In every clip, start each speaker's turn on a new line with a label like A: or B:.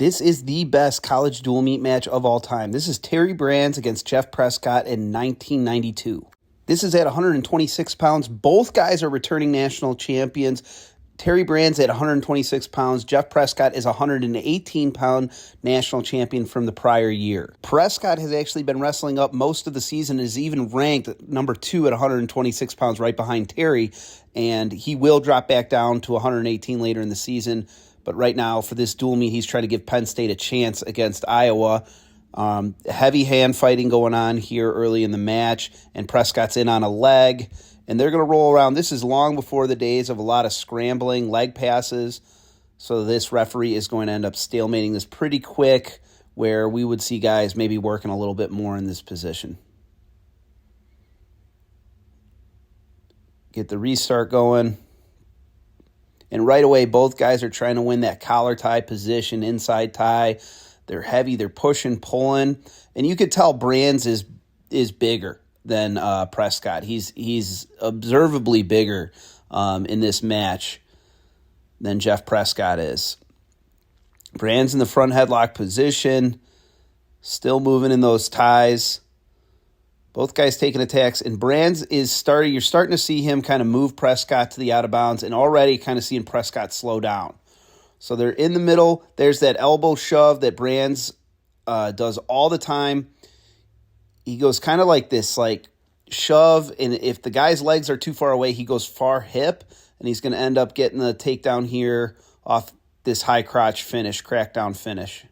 A: This is the best college dual meet match of all time. This is Terry Brands against Jeff Prescott in 1992. This is at 126 pounds. Both guys are returning national champions. Terry Brands at 126 pounds. Jeff Prescott is a 118-pound national champion from the prior year. Prescott has actually been wrestling up most of the season and is even ranked number 2 at 126 pounds right behind Terry, and he will drop back down to 118 later in the season. But right now, for this dual meet, he's trying to give Penn State a chance against Iowa. Heavy hand fighting going on here early in the match, and Prescott's in on a leg, and they're going to roll around. This is long before the days of a lot of scrambling leg passes, so this referee is going to end up stalemating this pretty quick, where we would see guys maybe working a little bit more in this position. Get the restart going. And right away, both guys are trying to win that collar tie position, inside tie. They're heavy, they're pushing, pulling. And you could tell Brands is bigger than Prescott. He's observably bigger in this match than Jeff Prescott is. Brands in the front headlock position, still moving in those ties. Both guys taking attacks, and Brands you're starting to see him kind of move Prescott to the out of bounds, and already kind of seeing Prescott slow down. So they're in the middle. There's that elbow shove that Brands does all the time. He goes kind of like this, like shove, and if the guy's legs are too far away, he goes far hip, and he's going to end up getting the takedown here off this high crotch finish, crackdown finish.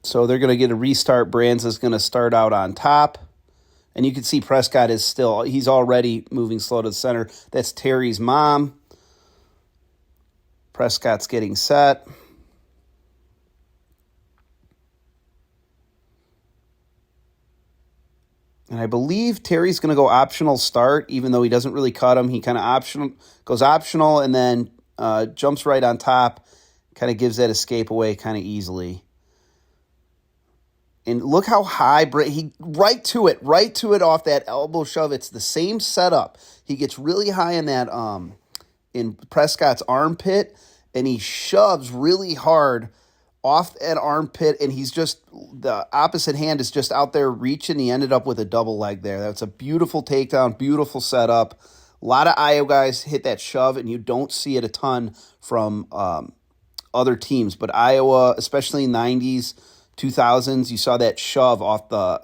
A: So they're going to get a restart. Brands is going to start out on top. And you can see Prescott he's already moving slow to the center. That's Terry's mom. Prescott's getting set. And I believe Terry's going to go optional start, even though he doesn't really cut him. He kind of goes optional and then jumps right on top, kind of gives that escape away kind of easily. And look how high, right to it off that elbow shove. It's the same setup. He gets really high in that, in Prescott's armpit, and he shoves really hard off that armpit, and the opposite hand is just out there reaching. He ended up with a double leg there. That's a beautiful takedown, beautiful setup. A lot of Iowa guys hit that shove, and you don't see it a ton from other teams. But Iowa, especially in the 90s, 2000s, you saw that shove off the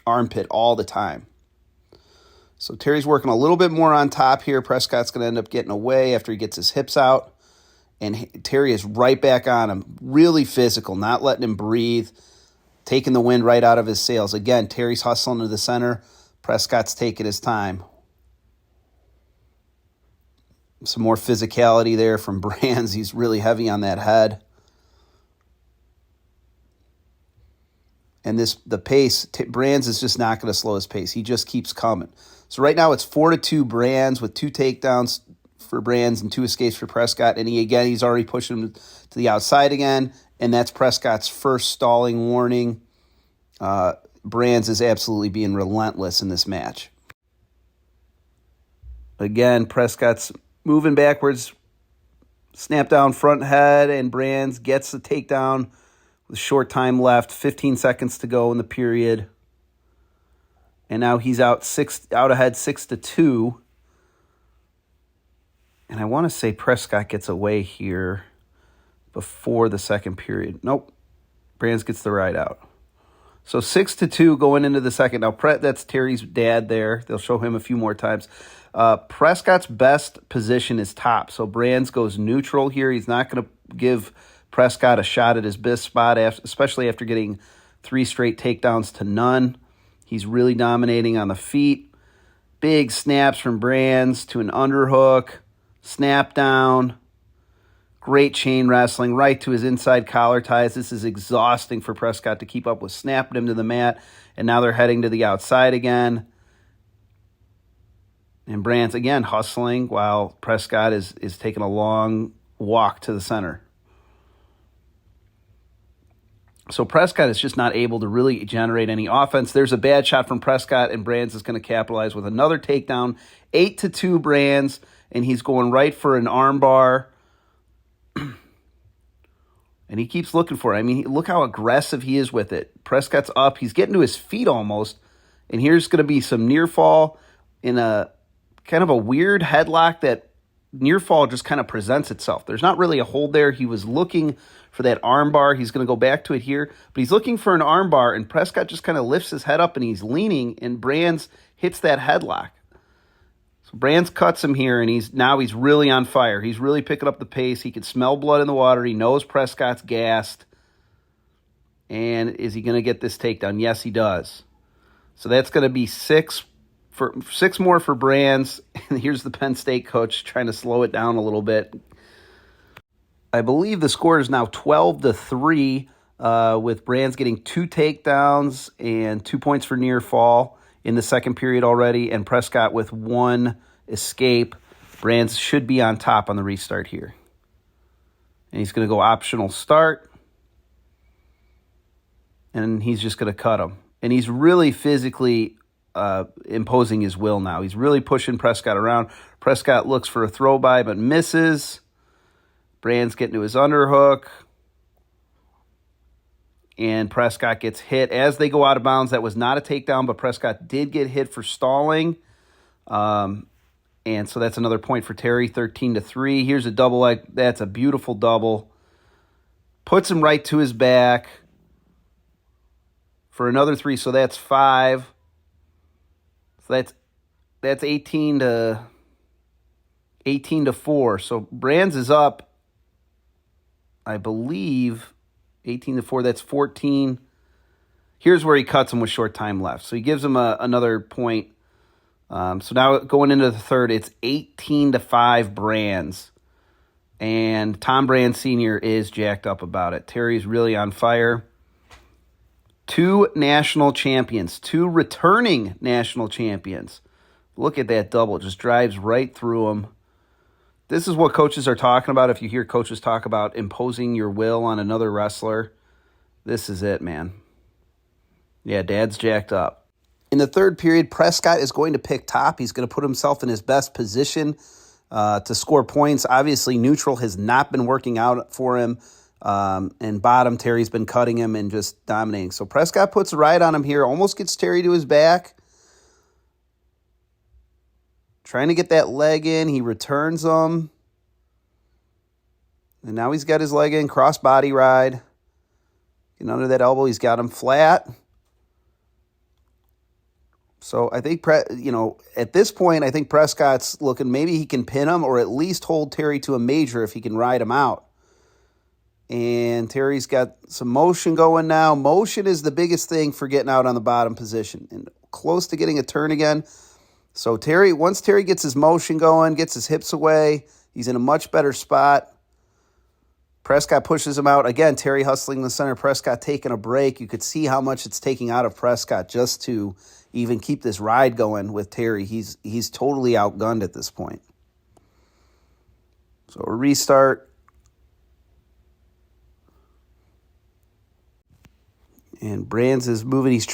A: armpit all the time. So Terry's working a little bit more on top here. Prescott's going to end up getting away after he gets his hips out. And Terry is right back on him. Really physical, not letting him breathe, taking the wind right out of his sails. Again, Terry's hustling to the center. Prescott's taking his time. Some more physicality there from Brands. He's really heavy on that head. And the pace, Brands is just not going to slow his pace. He just keeps coming. So right now it's 4-2 Brands with 2 takedowns for Brands and 2 escapes for Prescott. And he's already pushing him to the outside again. And that's Prescott's first stalling warning. Brands is absolutely being relentless in this match. Again, Prescott's moving backwards, snap down front head, and Brands gets the takedown. With short time left, 15 seconds to go in the period. And now he's out ahead 6-2. And I want to say Prescott gets away here before the second period. Nope. Brands gets the ride out. So 6-2 going into the second. Now, that's Terry's dad there. They'll show him a few more times. Prescott's best position is top. So Brands goes neutral here. He's not going to give Prescott a shot at his best spot, especially after getting 3 straight takedowns to none. He's really dominating on the feet. Big snaps from Brands to an underhook, snap down. Great chain wrestling right to his inside collar ties. This is exhausting for Prescott to keep up with, snapping him to the mat, and now they're heading to the outside again. And Brands, again, hustling while Prescott is taking a long walk to the center. So Prescott is just not able to really generate any offense. There's a bad shot from Prescott, and Brands is going to capitalize with another takedown. 8-2 Brands, and he's going right for an arm bar. And he keeps looking for it. I mean, look how aggressive he is with it. Prescott's up. He's getting to his feet almost. And here's going to be some near fall in a kind of a weird headlock that near fall just kind of presents itself. There's not really a hold there. He was looking for that arm bar. He's going to go back to it here. But he's looking for an arm bar, and Prescott just kind of lifts his head up, and he's leaning, and Brands hits that headlock. So Brands cuts him here, and he's really on fire. He's really picking up the pace. He can smell blood in the water. He knows Prescott's gassed. And is he going to get this takedown? Yes, he does. So that's going to be six more for Brands. And here's the Penn State coach trying to slow it down a little bit. I believe the score is now 12-3, with Brands getting 2 takedowns and 2 points for near fall in the second period already, and Prescott with 1 escape. Brands should be on top on the restart here. And he's going to go optional start, and he's just going to cut him. And he's really physically imposing his will now. He's really pushing Prescott around. Prescott looks for a throw by but misses. Brands getting to his underhook. And Prescott gets hit as they go out of bounds. That was not a takedown, but Prescott did get hit for stalling. And so that's another point for Terry, 13-3. Here's a double leg. That's a beautiful double. Puts him right to his back for another 3, so that's 5. So that's 18-4. So Brands is up, I believe, 18-4. That's 14. Here's where he cuts him with short time left. So he gives him another point. So now going into the third, it's 18-5 Brands. And Tom Brands Sr. is jacked up about it. Terry's really on fire. 2 national champions, 2 returning national champions. Look at that double. Just drives right through them. This is what coaches are talking about. If you hear coaches talk about imposing your will on another wrestler, this is it, man. Yeah, Dad's jacked up. In the third period, Prescott is going to pick top. He's going to put himself in his best position to score points. Obviously, neutral has not been working out for him. And bottom, Terry's been cutting him and just dominating. So Prescott puts a ride on him here, almost gets Terry to his back. Trying to get that leg in. He returns him. And now he's got his leg in, cross body ride. Getting under that elbow, he's got him flat. So I think, at this point, I think Prescott's looking, maybe he can pin him or at least hold Terry to a major if he can ride him out. And Terry's got some motion going now. Motion is the biggest thing for getting out on the bottom position. And close to getting a turn again. So once Terry gets his motion going, gets his hips away, he's in a much better spot. Prescott pushes him out. Again, Terry hustling in the center. Prescott taking a break. You could see how much it's taking out of Prescott just to even keep this ride going with Terry. He's totally outgunned at this point. So a restart. And Brands is moving. He's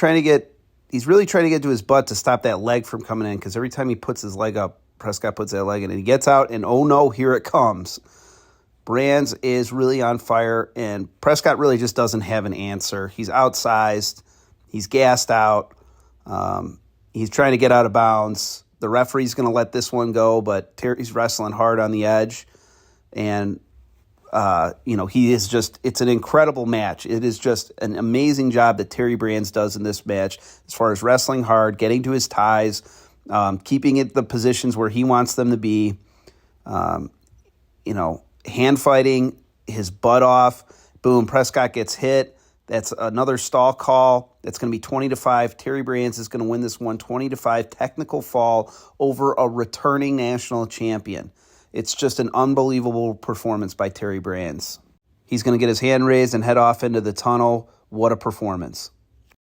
A: really trying to get to his butt to stop that leg from coming in, because every time he puts his leg up, Prescott puts that leg in, and he gets out, and oh no, here it comes. Brands is really on fire, and Prescott really just doesn't have an answer. He's outsized. He's gassed out. He's trying to get out of bounds. The referee's going to let this one go, but Terry's wrestling hard on the edge, and it's an incredible match. It is just an amazing job that Terry Brands does in this match as far as wrestling hard, getting to his ties, keeping it the positions where he wants them to be, hand fighting his butt off. Boom, Prescott gets hit. That's another stall call. That's going to be 20-5. Terry Brands is going to win this one 20-5 technical fall over a returning national champion. It's just an unbelievable performance by Terry Brands. He's going to get his hand raised and head off into the tunnel. What a performance.